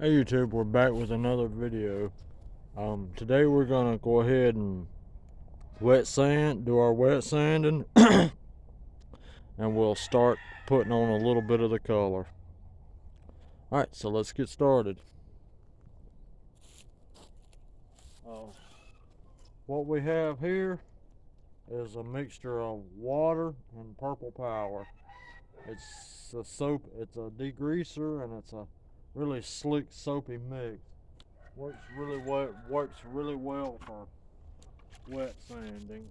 Hey YouTube, we're back with another video. Today we're gonna go ahead and do our wet sanding, and we'll start putting on a little bit of the color. Alright, so let's get started. What we have here is a mixture of water and purple power. It's a soap, it's a degreaser, and it's a really slick soapy mix. Works really well for wet sanding.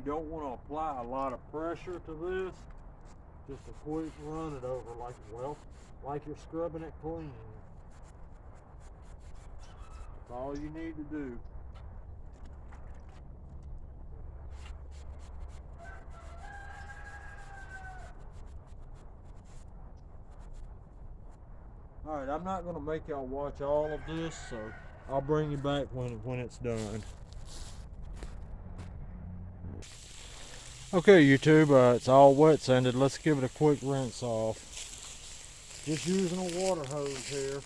You don't want to apply a lot of pressure to this. Just a quick run it over like you're scrubbing it clean. That's all you need to do. Alright, I'm not going to make y'all watch all of this, so I'll bring you back when it's done. Okay, YouTube, it's all wet sanded. Let's give it a quick rinse off. Just using a water hose here.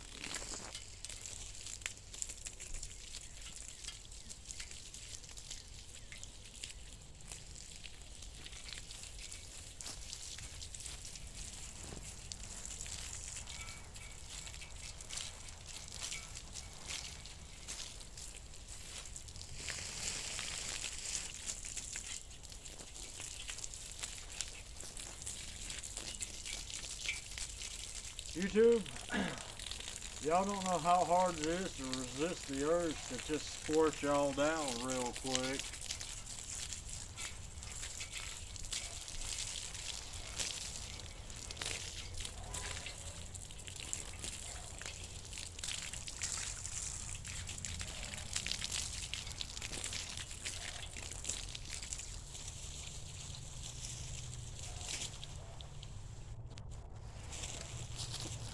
YouTube, y'all don't know how hard it is to resist the urge to just squirt y'all down real quick.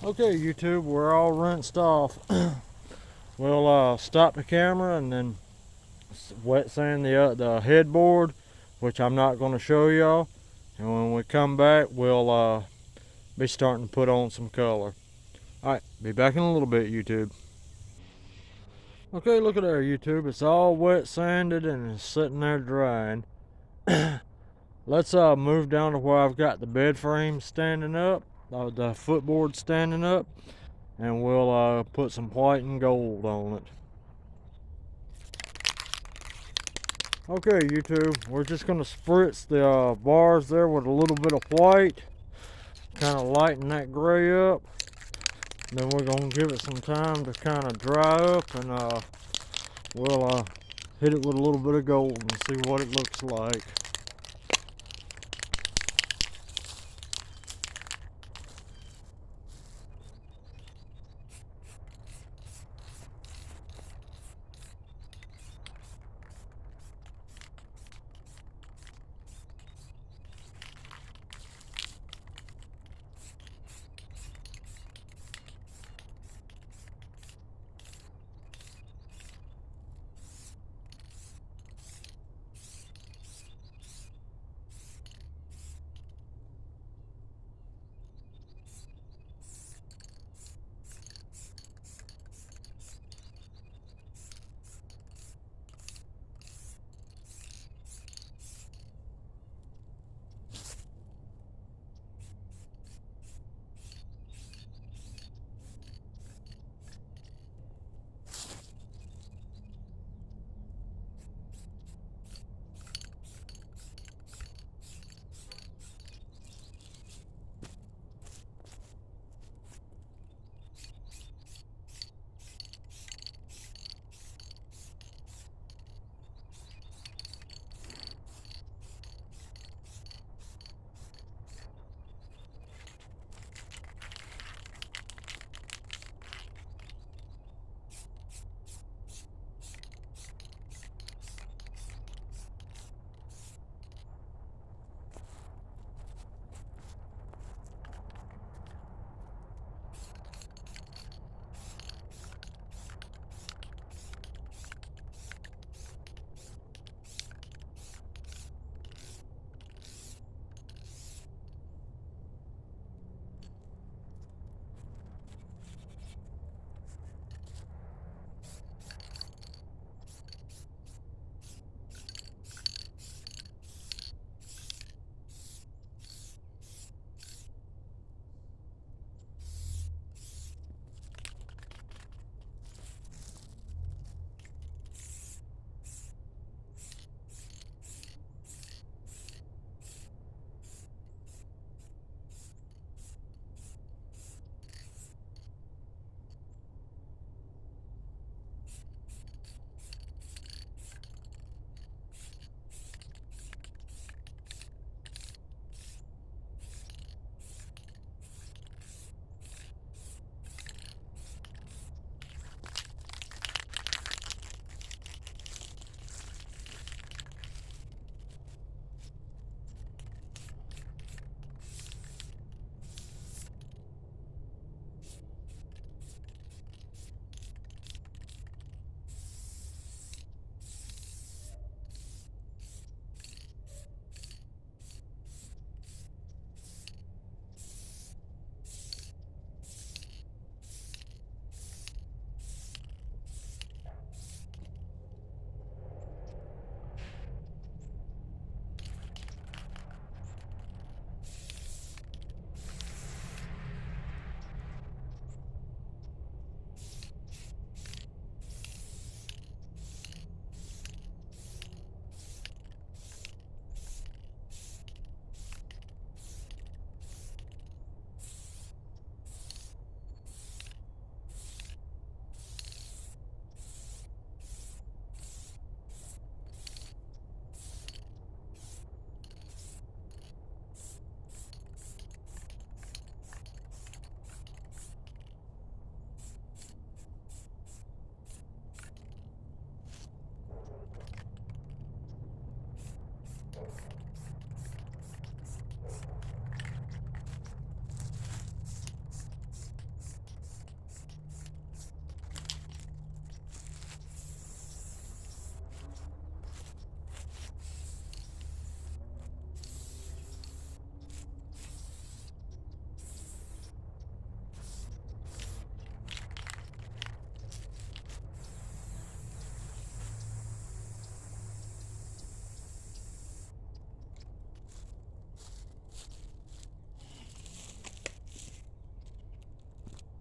Okay, YouTube, we're all rinsed off. We'll stop the camera and then wet sand the headboard, which I'm not going to show y'all. And when we come back, we'll be starting to put on some color. Alright, be back in a little bit, YouTube. Okay, look at there, YouTube. It's all wet sanded and it's sitting there drying. Let's move down to where I've got the bed frame standing up, the footboard standing up, and we'll put some white and gold on it. Okay, YouTube, we're just going to spritz the bars there with a little bit of white, kind of lighten that gray up. Then we're going to give it some time to kind of dry up, and we'll hit it with a little bit of gold and see what it looks like.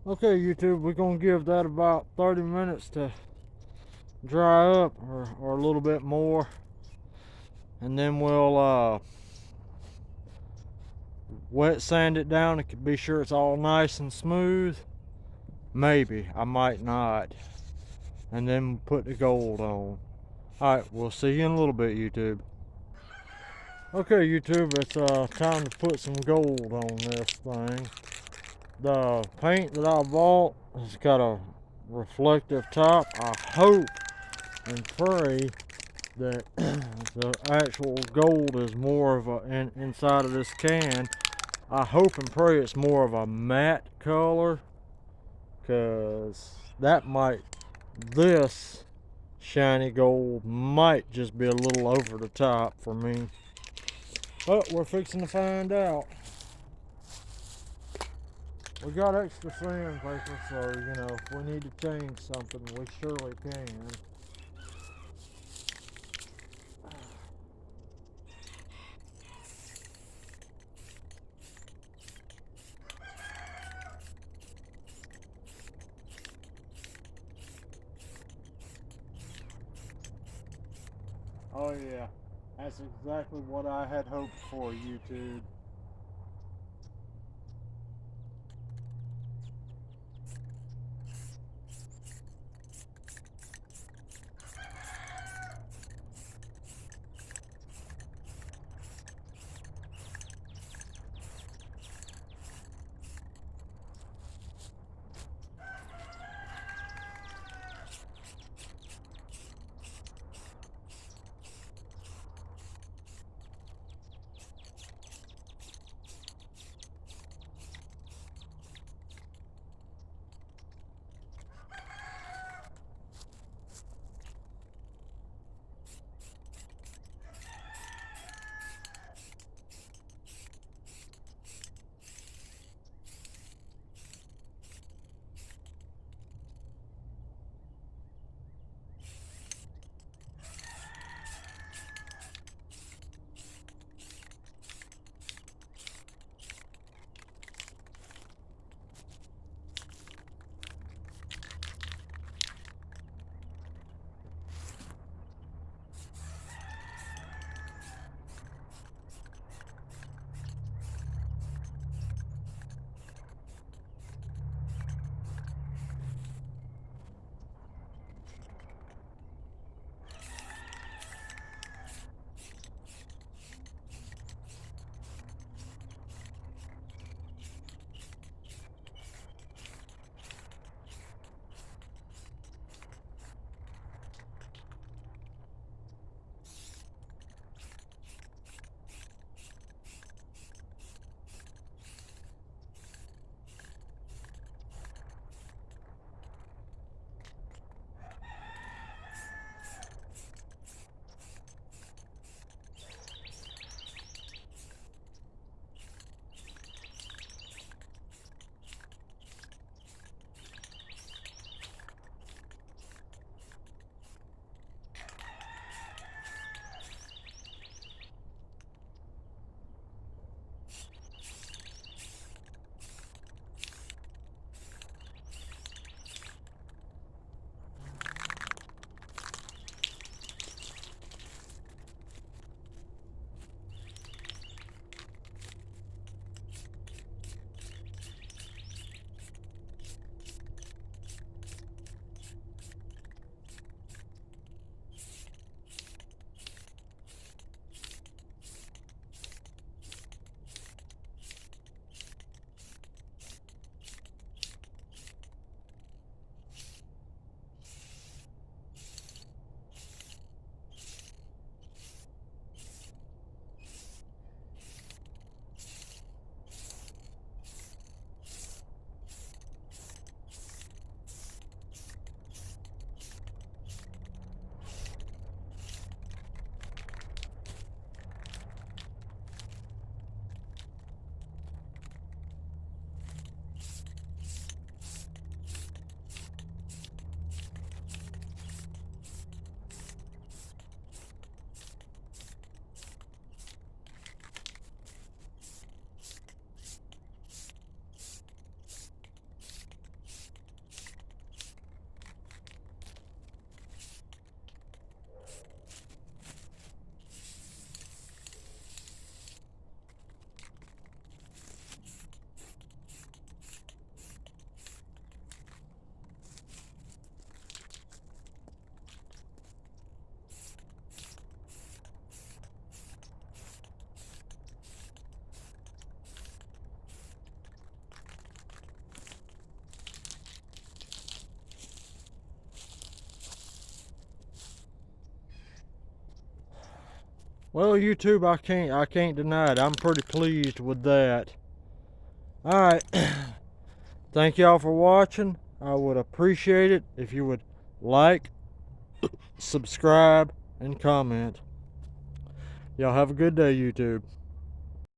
Okay, YouTube, we're gonna give that about 30 minutes to dry up, or a little bit more, and then we'll wet sand it down to be sure it's all nice and smooth. Maybe I might not, and then put the gold on. All right, we'll see you in a little bit, YouTube. Okay, YouTube, it's time to put some gold on this thing. The paint that I bought has got a reflective top. I hope and pray that the actual gold is more of a inside of this can. I hope and pray it's more of a matte color, because this shiny gold might just be a little over the top for me. But we're fixing to find out. We got extra sandpaper, so you know, if we need to change something, we surely can. Oh yeah, that's exactly what I had hoped for, YouTube. Well, YouTube, I can't deny it. I'm pretty pleased with that. All right. Thank y'all for watching. I would appreciate it if you would like, subscribe, and comment. Y'all have a good day, YouTube.